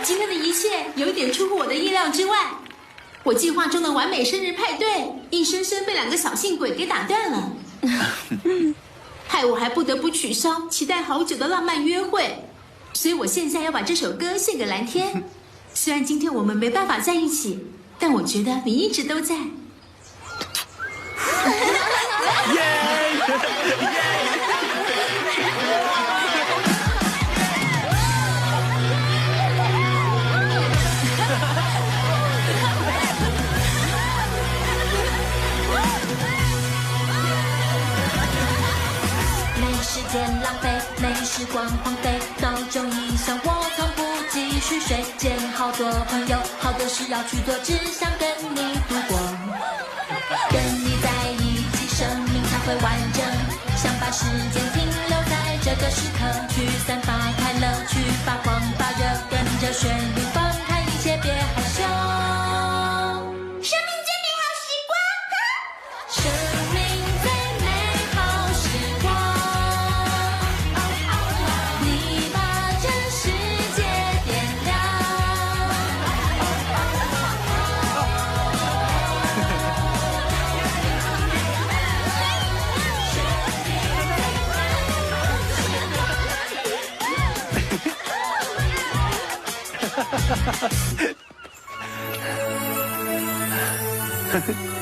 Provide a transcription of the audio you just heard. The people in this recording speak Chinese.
今天的一切有一点出乎我的意料之外。我计划中的完美生日派对，硬生生被2个小性鬼给打断了，害我还不得不取消期待好久的浪漫约会。所以我现在要把这首歌献给蓝天。虽然今天我们没办法在一起，但我觉得你一直都在。时间浪费，没时光荒废，闹钟一响，我从不继续睡。见好多朋友，好多事要去做，只想跟你度过。跟你在一起，生命才会完整。想把时间停留在这个时刻，去散发快乐，去发光发热，跟着旋律放开一切，别害羞。生命最美好时光，生命最美好时光。哈哈。